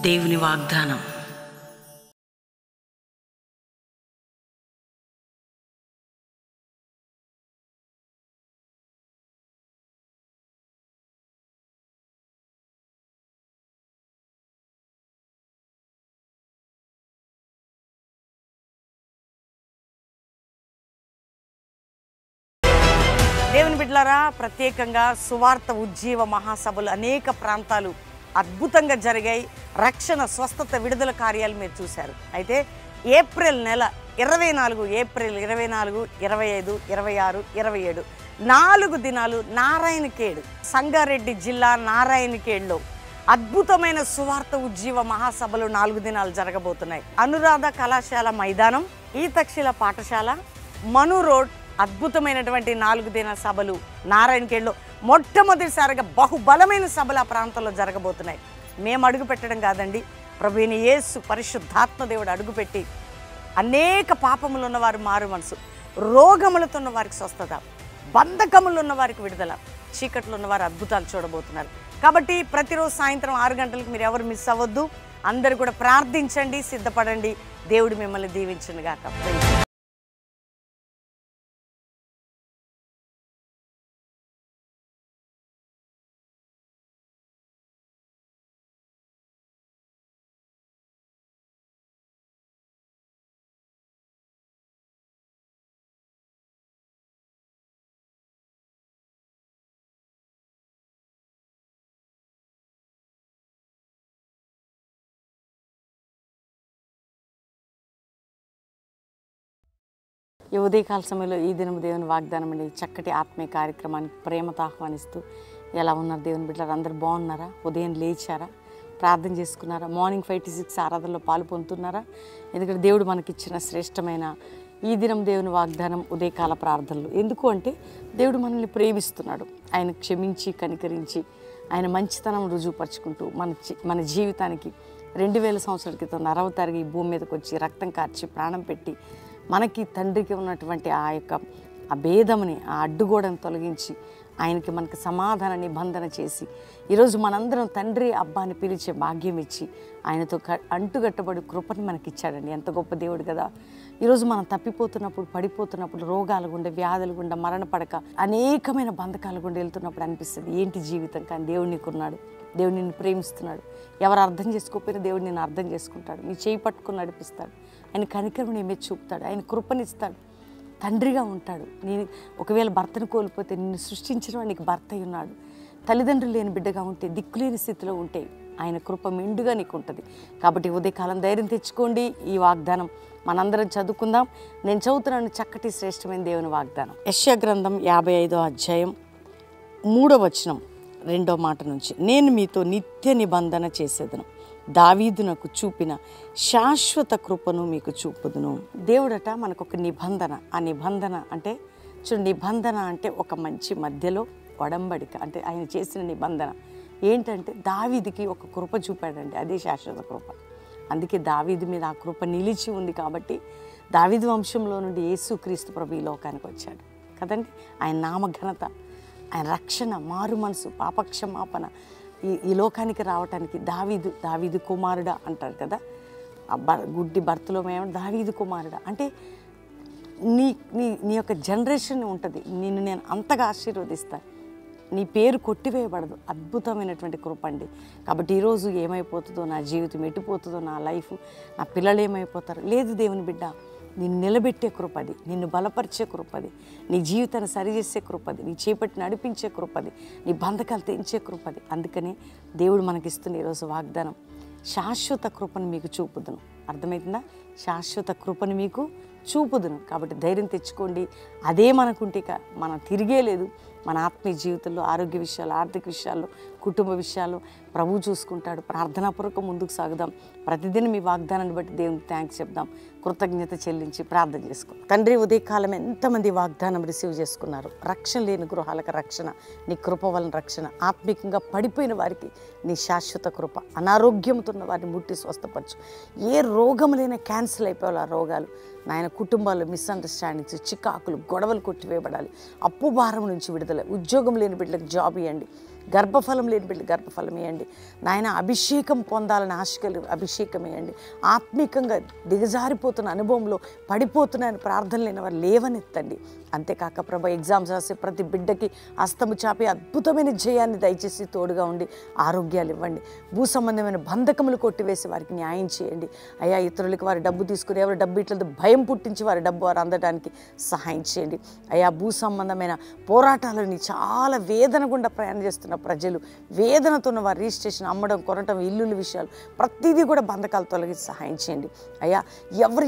దేవుని వాగ్దానం. దేవుని బిడ్డలారా, ప్రత్యేకంగా సువార్త ఉజ్జీవ మహాసభలు అనేక ప్రాంతాలు అద్భుతంగా జరిగాయి. రక్షణ, స్వస్థత, విడుదల కార్యాలు మీరు చూశారు. అయితే ఏప్రిల్ నెల 24, ఏప్రిల్ 24, 25, 26, 27 4 దినాలు నారాయణఖేడ్, సంగారెడ్డి జిల్లా నారాయణఖేడ్లో అద్భుతమైన సువార్త ఉజ్జీవ మహాసభలు 4 దినాలు జరగబోతున్నాయి. అనురాధ కళాశాల మైదానం, ఈతక్షిల పాఠశాల, మను రోడ్, అద్భుతమైనటువంటి 4 దిన సభలు నారాయణఖేడ్లో మొట్టమొదటిసారిగా బహుబలమైన సభలు ఆ ప్రాంతంలో జరగబోతున్నాయి. మేము అడుగు పెట్టడం కాదండి, ప్రభువైన యేసు పరిశుద్ధాత్మ దేవుడు అడుగుపెట్టి అనేక పాపములు ఉన్నవారు మారు మనసు, రోగములతో ఉన్న వారికి స్వస్థత, బంధకములు ఉన్న వారికి విడుదల, చీకట్లు ఉన్నవారు అద్భుతాలు చూడబోతున్నారు. కాబట్టి ప్రతిరోజు సాయంత్రం 6 గంటలకు మీరు ఎవరు మిస్ అవ్వద్దు. అందరూ కూడా ప్రార్థించండి, సిద్ధపడండి. దేవుడు మిమ్మల్ని దీవించును గాక. ఈ ఉదయకాల సమయంలో ఈ దినం దేవుని వాగ్దానం అండి, చక్కటి ఆత్మీయ కార్యక్రమానికి ప్రేమతో ఆహ్వానిస్తూ ఎలా ఉన్నారు దేవుని బిడ్డలు? అందరూ బాగున్నారా? ఉదయం లేచారా? ప్రార్థన చేసుకున్నారా? మార్నింగ్ 5 to 6 ఆరాధనలో పాలు పొందుతున్నారా? ఎందుకంటే దేవుడు మనకిచ్చిన శ్రేష్టమైన ఈ దినం దేవుని వాగ్దానం ఉదయకాల ప్రార్థనలు. ఎందుకు అంటే దేవుడు మనల్ని ప్రేమిస్తున్నాడు. ఆయన క్షమించి కనికరించి ఆయన మంచితనం రుజువుపరుచుకుంటూ మన జీవితానికి 2000 సంవత్సరాల క్రితం నరవ తరిగి ఈ భూమి మీదకి వచ్చి రక్తం కార్చి ప్రాణం పెట్టి మనకి తండ్రికి ఉన్నటువంటి ఆ యొక్క భేదముని, ఆ అడ్డుగోడను తొలగించి ఆయనకి మనకి సమాధాన నిబంధన చేసి ఈరోజు మనందరం తండ్రి అబ్బాని పిలిచే భాగ్యం ఇచ్చి ఆయనతో అంటుగట్టబడి కృపని మనకిచ్చాడండి. ఎంత గొప్ప దేవుడు కదా! ఈరోజు మనం తప్పిపోతున్నప్పుడు, పడిపోతున్నప్పుడు, రోగాల గుండా, వ్యాధుల గుండా, మరణ పడక అనేకమైన బంధకాల గుండా వెళ్తున్నప్పుడు అనిపిస్తుంది ఏంటి జీవితం? కానీ దేవుడు నీకున్నాడు. దేవుడు నిన్ను ప్రేమిస్తున్నాడు. ఎవరు అర్థం చేసుకోకపోయినా దేవుడు నిన్ను అర్థం చేసుకుంటాడు. నీ చేయి పట్టుకుని నడిపిస్తాడు. ఆయన కనికరం నీ మీద చూపుతాడు. ఆయన కృపనిస్తాడు. తండ్రిగా ఉంటాడు. నేను ఒకవేళ భర్తను కోల్పోతే నిన్ను సృష్టించిన నీకు భర్త అయి ఉన్నాడు. తల్లిదండ్రులు లేని బిడ్డగా ఉంటే, దిక్కులేని స్థితిలో ఉంటే ఆయన కృప మెండుగా నీకు ఉంటుంది. కాబట్టి ఉదయకాలం ధైర్యం తెచ్చుకోండి. ఈ వాగ్దానం మనందరం చదువుకుందాం. నేను చదువుతున్నాను చక్కటి శ్రేష్టమైన దేవుని వాగ్దానం. యెషయా గ్రంథం 55వ అధ్యాయం 3వ వచనం 2వ మాట నుంచి, నేను మీతో నిత్య నిబంధన చేసేదను, దావీదునకు చూపిన శాశ్వత కృపను మీకు చూపుదును. దేవుడట మనకు ఒక నిబంధన. ఆ నిబంధన అంటే నిబంధన అంటే ఒక మంచి మధ్యలో ఒడంబడిక, అంటే ఆయన చేసిన నిబంధన ఏంటంటే దావీదుకి ఒక కృప చూపాడండి. అదే శాశ్వత కృప. అందుకే దావీదు మీద ఆ కృప నిలిచి ఉంది. కాబట్టి దావీదు వంశంలో నుండి యేసుక్రీస్తు ప్రభు ఈ లోకానికి వచ్చాడు కదండి. ఆయన నామఘనత, ఆయన రక్షణ, మారు మనసు, పాపక్షమాపణ ఈ లోకానికి రావటానికి దావీదు కుమారుడా అంటారు కదా. గుడ్డి భర్తలో మేము దావీదు కుమారుడా అంటే నీ యొక్క జనరేషన్ ఉంటుంది. నిన్ను నేను అంతగా ఆశీర్వదిస్తాను. నీ పేరు కొట్టివేయబడదు. అద్భుతమైనటువంటి కృప అండి. కాబట్టి ఈరోజు ఏమైపోతుందో, నా జీవితం ఎట్టిపోతుందో, నా లైఫ్, నా పిల్లలు ఏమైపోతారు, లేదు దేవుని బిడ్డ, నిన్ను నిలబెట్టే కృపది, నిన్ను బలపరిచే కృపది, నీ జీవితాన్ని సరిచేసే కృపది, నీ చేపట్టి నడిపించే కృపది, నీ బంధకాలు తెంచే కృపది. అందుకనే దేవుడు మనకిస్తున్న ఈరోజు వాగ్దానం, శాశ్వత కృపను మీకు చూపుదును. అర్థమవుతుందా? శాశ్వత కృపను మీకు చూపుదును. కాబట్టి ధైర్యం తెచ్చుకోండి. అదే మనకుంటే మనం తిరిగే లేదు. మన ఆత్మీయ జీవితంలో, ఆరోగ్య విషయాలు, ఆర్థిక విషయాల్లో, కుటుంబ విషయాల్లో ప్రభువు చూసుకుంటాడు. ప్రార్థనాపూర్వకం ముందుకు సాగుదాం. ప్రతిదినం మీ వాగ్దానాన్ని బట్టి దేవునికి థ్యాంక్స్ చెప్దాం. కృతజ్ఞత చెల్లించి ప్రార్థన చేసుకుందాం. తండ్రి, ఉదయకాలం ఎంతమంది వాగ్దానం రిసీవ్ చేసుకున్నారు. రక్షణ లేని గృహాలకు రక్షణ, నీ కృప వలన రక్షణ, ఆత్మీకంగా పడిపోయిన వారికి నీ శాశ్వత కృప, అనారోగ్యంతో ఉన్న వారిని ముట్టి స్వస్థపరచు. ఏ రోగములైనా క్యాన్సిల్ అయిపోవాలి. ఆ రోగాలు నాయన కుటుంబాల్లో మిస్అండర్స్టాండింగ్స్, చికాకులు, గొడవలు కొట్టివేయబడాలి. అప్పు భారం నుంచి విడుదల, ఉద్యోగం లేని బిడ్డలకు జాబ్ ఇవ్వండి. గర్భఫలం లేని బిడ్డలు గర్భఫలం ఇవ్వండి నాయన. అభిషేకం పొందాలని ఆశకలు అభిషేకం ఇవ్వండి. ఆత్మీకంగా దిగజారిపోతున్న అనుభవంలో పడిపోతున్నాయని ప్రార్థన లేని వారు లేవనెత్తండి. అంతేకాక ప్రభా ఎగ్జామ్స్ రాసే ప్రతి బిడ్డకి హస్తము చాపి అద్భుతమైన జయాన్ని దయచేసి తోడుగా ఉండి ఆరోగ్యాలు ఇవ్వండి. భూ సంబంధమైన బంధకములు కొట్టివేసి వారికి న్యాయం చేయండి అయ్యా. ఇతరులకు వారి డబ్బు తీసుకుని ఎవరు డబ్బు ఇట్లా భయం పుట్టించి వారి డబ్బు వారు అందడానికి సహాయం చేయండి అయ్యా. భూ సంబంధమైన పోరాటాలని చాలా వేదన గుండా ప్రయాణం చేస్తున్న ప్రజలు, వేదనతో ఉన్న వారు రిజిస్ట్రేషన్ అమ్మడం కొనటం ఇల్లుల విషయాలు ప్రతిదీ కూడా బంధకాలు తొలగించి సహాయం చేయండి అయ్యా.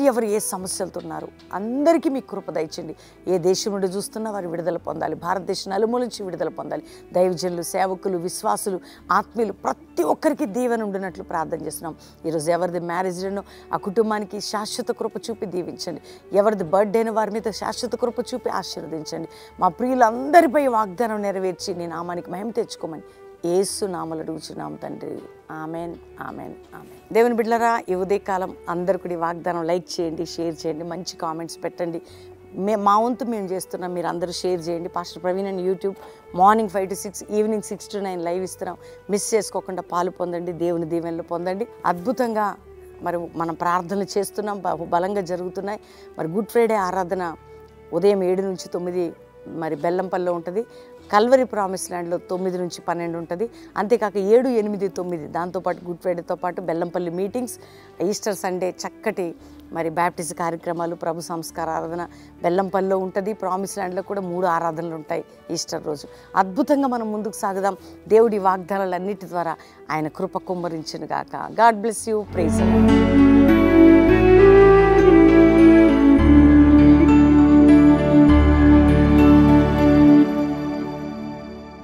ఎవరు ఏ సమస్యలతో ఉన్నారు అందరికీ మీ కృప దయచేయండి. ఏ దేశం నుండి చూస్తున్నా వారు విడుదల పొందాలి. భారతదేశం నలుమూల నుంచి విడుదల పొందాలి. దైవజనులు, సేవకులు, విశ్వాసులు, ఆత్మీయులు ప్రతి ఒక్కరికి దీవెన ఉండినట్లు ప్రార్థన చేస్తున్నాం. ఈరోజు ఎవరిది మ్యారేజ్ డేనో ఆ కుటుంబానికి శాశ్వత కృప చూపి దీవించండి. ఎవరిది బర్త్డేనో వారి మీద శాశ్వత కృప చూపి ఆశీర్వదించండి. మా ప్రియులందరిపై వాగ్దానం నెరవేర్చి నీ నామానికి మహిమ తెచ్చుకోమని యేసు నామములో అడుగుచున్నాం తండ్రి. Amen, amen, amen. దేవుని బిడ్డలారా, ఈ ఉదయకాలం అందరు కూడా వాగ్దానం లైక్ చేయండి, షేర్ చేయండి, మంచి కామెంట్స్ పెట్టండి. మా వంతు మేము చేస్తున్నాం, మీరు అందరూ షేర్ చేయండి. పాస్టర్ ప్రవీణ్ అని YouTube morning 5 to 6, evening 6 to 9 live ఇస్తున్నాం. మిస్ చేసుకోకుండా పాలు పొందండి, దేవుని దీవెనలు పొందండి. అద్భుతంగా మరి మనం ప్రార్థనలు చేస్తున్నాం, బలంగా జరుగుతున్నాయి. మరి గుడ్ ఫ్రైడే ఆరాధన ఉదయం 7 నుంచి 9 మరి బెల్లంపల్లిలో ఉంటుంది. కల్వరి ప్రామిస్ ల్యాండ్లో 9 నుంచి 12 ఉంటుంది. అంతేకాక 7, 8, 9 దాంతోపాటు గుడ్ ఫ్రైడేతో పాటు బెల్లంపల్లి మీటింగ్స్, ఈస్టర్ సండే చక్కటి మరి బ్యాప్టిస్ట్ కార్యక్రమాలు, ప్రభు సంస్కార ఆరాధన బెల్లంపల్లిలో ఉంటుంది. ప్రామిస్ ల్యాండ్లో కూడా 3 ఆరాధనలు ఉంటాయి ఈస్టర్ రోజు. అద్భుతంగా మనం ముందుకు సాగుదాం. దేవుడి వాగ్దానాలన్నిటి ద్వారా ఆయన కృప కుమ్మరించును గాక. God bless you. ప్రైజ్.